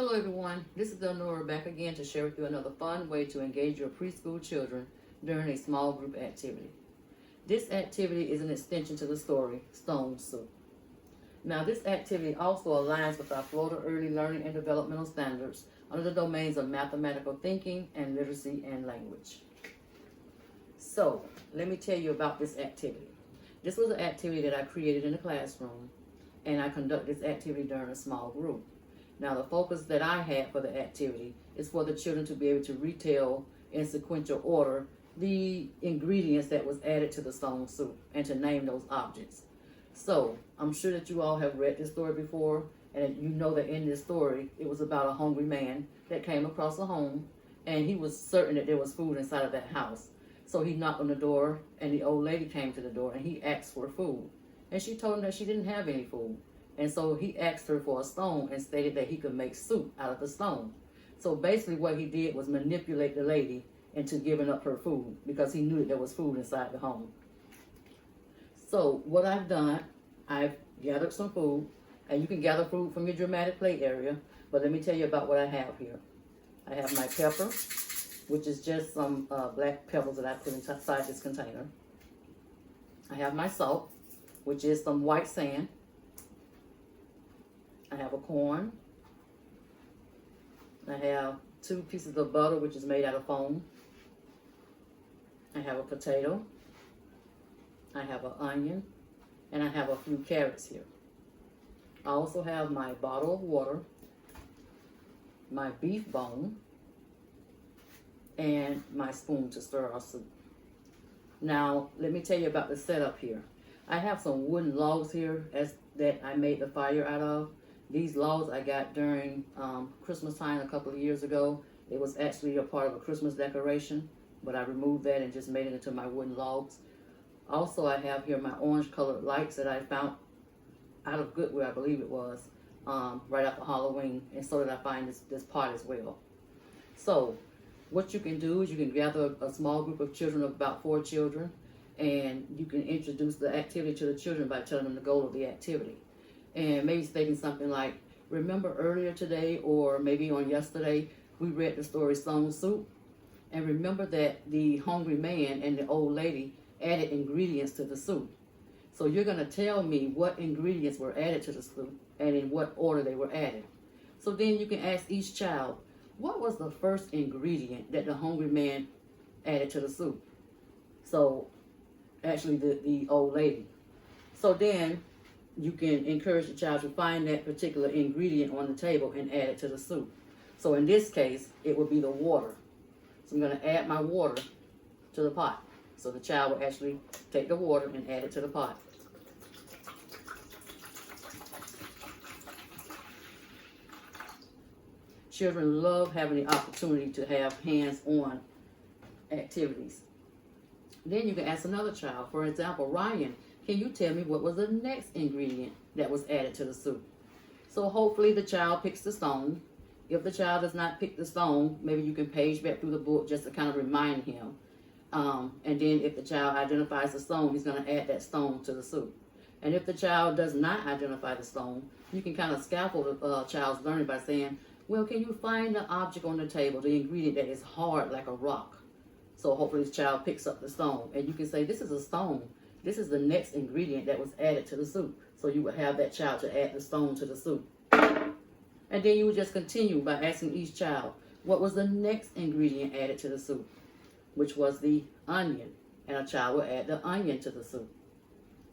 Hello everyone, this is Elnora back again to share with you another fun way to engage your preschool children during a small group activity. This activity is an extension to the story, Stone Soup. Now this activity also aligns with our Florida Early Learning and Developmental Standards under the domains of mathematical thinking and literacy and language. So, let me tell you about this activity. This was an activity that I created in the classroom, and I conduct this activity during a small group. Now the focus that I had for the activity is for the children to be able to retell in sequential order the ingredients that was added to the stone soup and to name those objects. So I'm sure that you all have read this story before, and you know that in this story it was about a hungry man that came across a home, and he was certain that there was food inside of that house. So he knocked on the door, and the old lady came to the door, and he asked for food, and she told him that she didn't have any food. And so he asked her for a stone and stated that he could make soup out of the stone. So basically what he did was manipulate the lady into giving up her food because he knew that there was food inside the home. So what I've done, I've gathered some food, and you can gather food from your dramatic play area, but let me tell you about what I have here. I have my pepper, which is just some black pebbles that I put inside this container. I have my salt, which is some white sand. I have a corn. I have 2 pieces of butter, which is made out of foam. I have a potato. I have an onion. And I have a few carrots here. I also have my bottle of water, my beef bone, and my spoon to stir our soup. Now, let me tell you about the setup here. I have some wooden logs here that I made the fire out of. These logs I got during Christmas time a couple of years ago. It was actually a part of a Christmas decoration, but I removed that and just made it into my wooden logs. Also, I have here my orange colored lights that I found out of Goodwill, I believe it was, right after Halloween, and so did I find this pot as well. So, what you can do is you can gather a small group of children of about 4 children, and you can introduce the activity to the children by telling them the goal of the activity. And maybe stating something like, remember earlier today or maybe on yesterday, we read the story Stone Soup. And remember that the hungry man and the old lady added ingredients to the soup. So you're going to tell me what ingredients were added to the soup and in what order they were added. So then you can ask each child, what was the first ingredient that the hungry man added to the soup? So actually the old lady. So then you can encourage the child to find that particular ingredient on the table and add it to the soup. So in this case, it would be the water. So I'm going to add my water to the pot. So the child will actually take the water and add it to the pot. Children love having the opportunity to have hands-on activities. Then you can ask another child. For example, Ryan, can you tell me what was the next ingredient that was added to the soup? So hopefully the child picks the stone. If the child does not pick the stone, maybe you can page back through the book just to kind of remind him. And then if the child identifies the stone, he's going to add that stone to the soup. And if the child does not identify the stone, you can kind of scaffold the child's learning by saying, well, can you find the object on the table, the ingredient that is hard like a rock? So hopefully the child picks up the stone. And you can say, this is a stone. This is the next ingredient that was added to the soup. So you would have that child to add the stone to the soup. And then you would just continue by asking each child, what was the next ingredient added to the soup? Which was the onion. And a child will add the onion to the soup.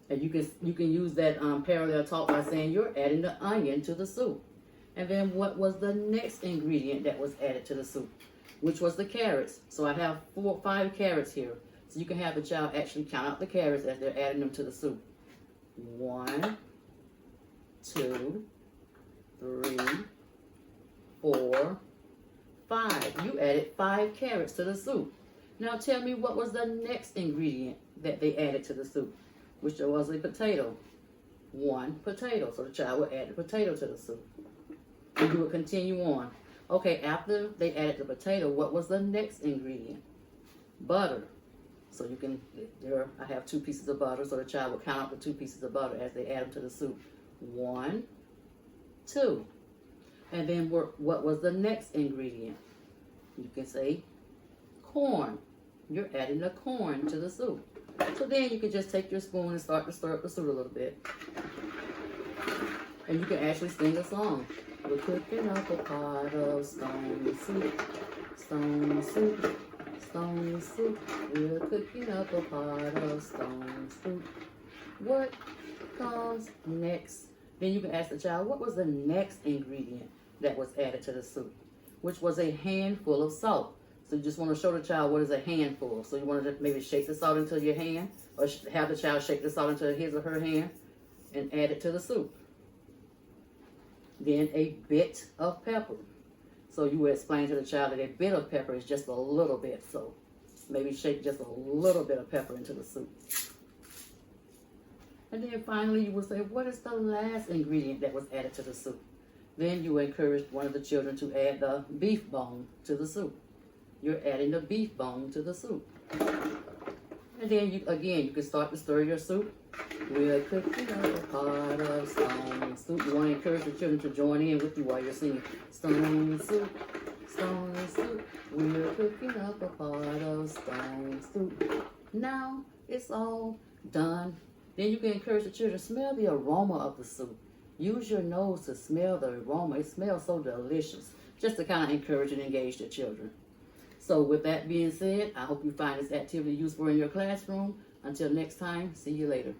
And you can use that parallel talk by saying, you're adding the onion to the soup. And then what was the next ingredient that was added to the soup? Which was the carrots. So I have 4 or 5 carrots here. So you can have the child actually count out the carrots as they're adding them to the soup. 1, 2, 3, 4, 5. You added 5 carrots to the soup. Now tell me what was the next ingredient that they added to the soup, which was a potato. 1 potato. So the child will add the potato to the soup. And you will continue on. Okay, after they added the potato, what was the next ingredient? Butter. So you can, there I have 2 pieces of butter, so the child will count out the 2 pieces of butter as they add them to the soup. 1, 2. And then what was the next ingredient? You can say corn. You're adding the corn to the soup. So then you can just take your spoon and start to stir up the soup a little bit. And you can actually sing a song. We're cooking up a pot of stone soup. Stone soup. Stone soup. We're cooking up a pot of stone soup. What comes next? Then you can ask the child, what was the next ingredient that was added to the soup? Which was a handful of salt. So you just want to show the child what is a handful. So you want to maybe shake the salt into your hand, or have the child shake the salt into his or her hand and add it to the soup. Then a bit of pepper. So you would explain to the child that a bit of pepper is just a little bit. So maybe shake just a little bit of pepper into the soup. And then finally you would say, what is the last ingredient that was added to the soup? Then you encourage one of the children to add the beef bone to the soup. You're adding the beef bone to the soup. And then you can start to stir your soup. We're cooking up a pot of stone soup. You want to encourage the children to join in with you while you're singing. Stone soup, stone soup. We're cooking up a pot of stone soup. Now it's all done. Then you can encourage the children to smell the aroma of the soup. Use your nose to smell the aroma. It smells so delicious. Just to kind of encourage and engage the children. So with that being said, I hope you find this activity useful in your classroom. Until next time, see you later.